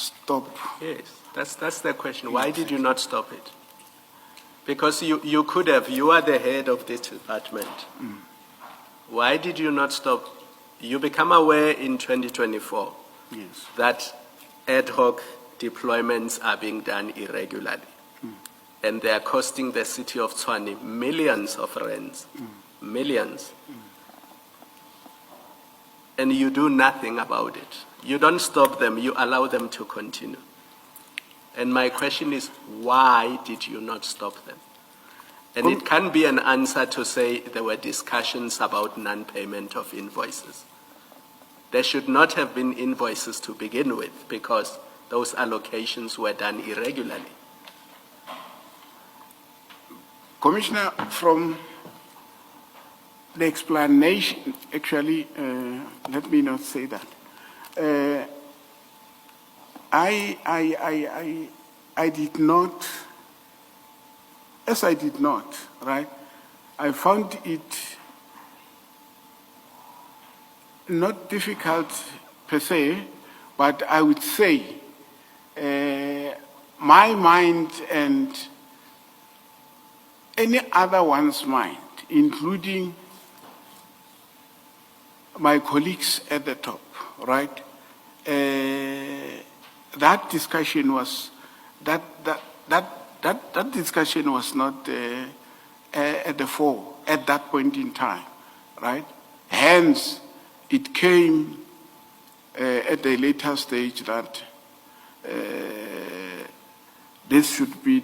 stop. Yes, that's the question. Why did you not stop it? Because you could have, you are the head of this department. Why did you not stop? You become aware in 2024 Yes. that ad hoc deployments are being done irregularly. And they are costing the city of Tshwane millions of rands, millions. And you do nothing about it. You don't stop them, you allow them to continue. And my question is, why did you not stop them? And it can be an answer to say there were discussions about non-payment of invoices. There should not have been invoices to begin with because those allocations were done irregularly. Commissioner, from the explanation, actually, let me not say that. I did not, as I did not, right? I found it not difficult per se, but I would say my mind and any other one's mind, including my colleagues at the top, right? That discussion was that discussion was not at the fore at that point in time, right? Hence, it came at a later stage that this should be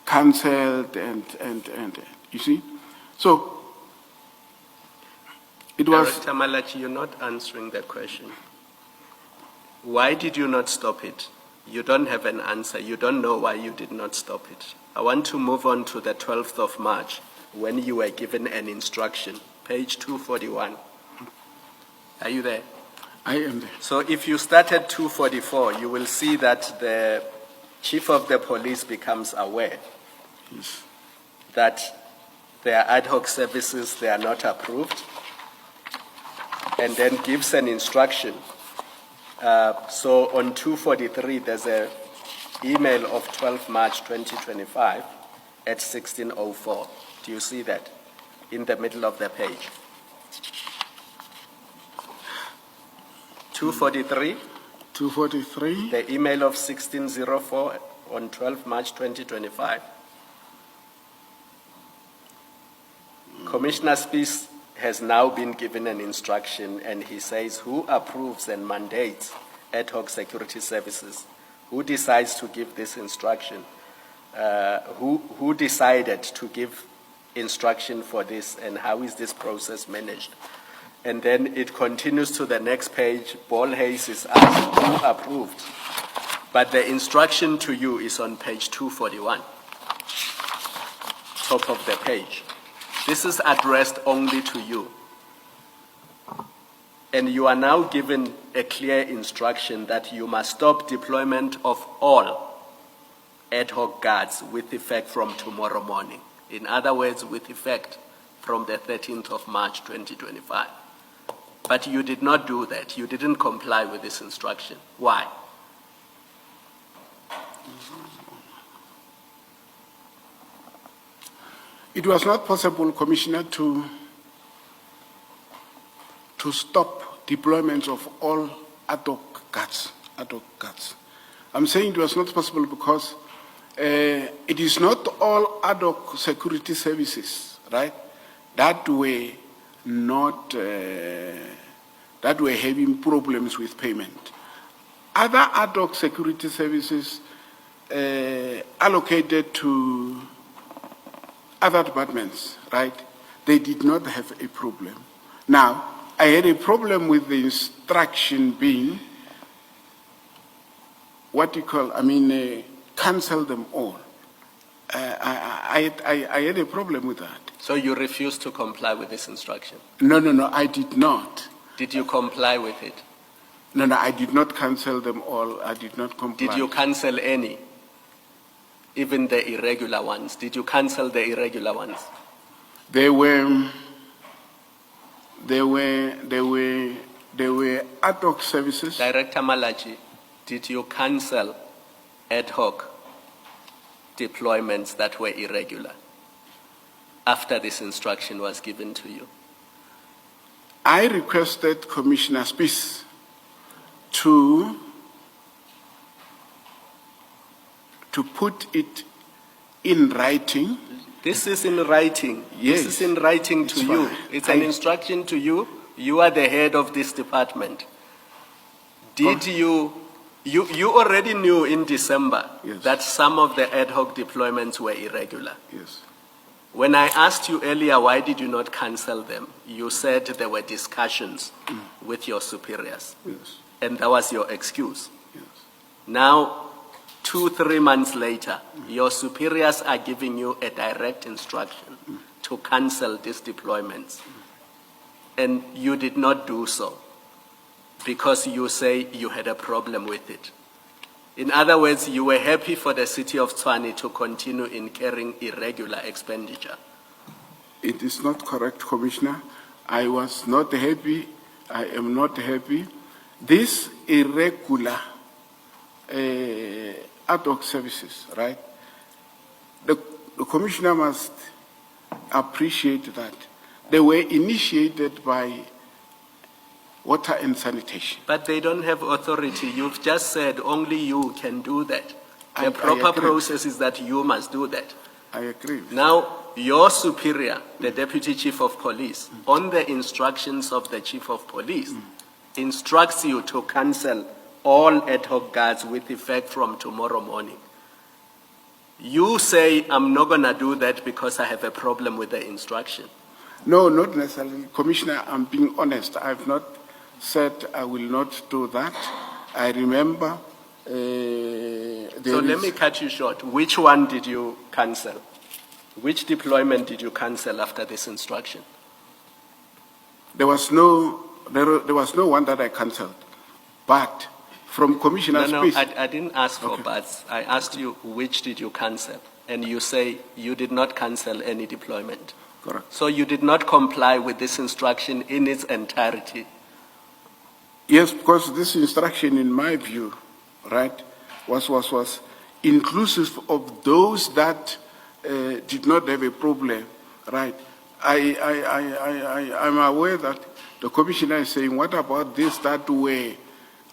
cancelled and you see, so it was. Director Malachi, you're not answering the question. Why did you not stop it? You don't have an answer. You don't know why you did not stop it. I want to move on to the 12th of March when you were given an instruction, page 241. Are you there? I am there. So if you start at 244, you will see that the chief of the police becomes aware Yes. that their ad hoc services, they are not approved, and then gives an instruction. So on 243, there's an email of 12 March 2025 at 16:04. Do you see that in the middle of the page? 243, 243. the email of 16:04 on 12 March 2025. Commissioner Spies has now been given an instruction, and he says who approves and mandates ad hoc security services? Who decides to give this instruction? Who decided to give instruction for this, and how is this process managed? And then it continues to the next page. Ball Hayes is asked who approved, but the instruction to you is on page 241, top of the page. This is addressed only to you. And you are now given a clear instruction that you must stop deployment of all ad hoc guards with effect from tomorrow morning. In other words, with effect from the 13th of March 2025. But you did not do that. You didn't comply with this instruction. Why? It was not possible, Commissioner, to stop deployments of all ad hoc guards. I'm saying it was not possible because it is not all ad hoc security services, right, that were not that were having problems with payment. Other ad hoc security services allocated to other departments, right, they did not have a problem. Now, I had a problem with the instruction being what you call, cancel them all. I had a problem with that. So you refused to comply with this instruction? No, I did not. Did you comply with it? No, I did not cancel them all. I did not comply. Did you cancel any? Even the irregular ones? Did you cancel the irregular ones? There were There were ad hoc services. Director Malachi, did you cancel ad hoc deployments that were irregular after this instruction was given to you? I requested Commissioner Spies to put it in writing. This is in writing. Yes. This is in writing to It's you. fine. It's an instruction to you. You are the head of this department. Did you already knew in December Yes. that some of the ad hoc deployments were irregular? Yes. When I asked you earlier, why did you not cancel them? You said there were discussions with your superiors. Yes. And that was your excuse. Yes. Now, 2-3 months later, your superiors are giving you a direct instruction to cancel these deployments. And you did not do so because you say you had a problem with it. In other words, you were happy for the city of Tshwane to continue incurring irregular expenditure. It is not correct, Commissioner. I was not happy. I am not happy. This irregular ad hoc services, right? The Commissioner must appreciate that. They were initiated by Water and Sanitation. But they don't have authority. You've just said only you can do that. I The proper agree. process is that you must do that. I agree. Now, your superior, the Deputy Chief of Police, on the instructions of the Chief of Police, instructs you to cancel all ad hoc guards with effect from tomorrow morning. You say, I'm not going to do that because I have a problem with the instruction. No, not necessarily. Commissioner, I'm being honest. I've not said I will not do that. I remember So let me cut you short. Which one did you cancel? Which deployment did you cancel after this instruction? there was no one that I cancelled. But from Commissioner No, Spies, I didn't ask for Okay. buts. I asked you which did you cancel, and you say you did not cancel any deployment. correct. So you did not comply with this instruction in its entirety. Yes, because this instruction, in my view, right, was inclusive of those that did not have a problem, right? I'm aware that the Commissioner is saying, what about this that were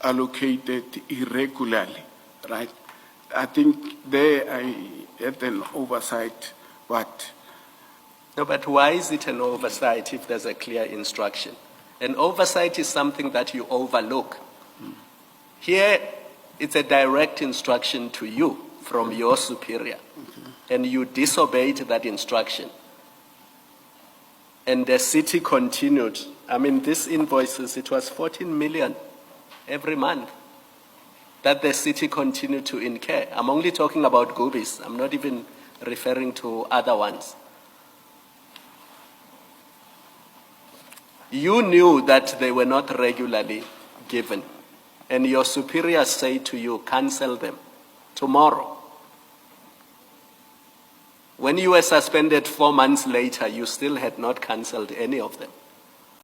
allocated irregularly, right? I think there I had an oversight, but No, but why is it an oversight if there's a clear instruction? An oversight is something that you overlook. Here, it's a direct instruction to you from your superior, and you disobeyed that instruction. And the city continued. I mean, these invoices, it was 14 million every month that the city continued to incur. I'm only talking about Gubis. I'm not even referring to other ones. You knew that they were not regularly given, and your superiors say to you, cancel them tomorrow. When you were suspended 4 months later, you still had not cancelled any of them.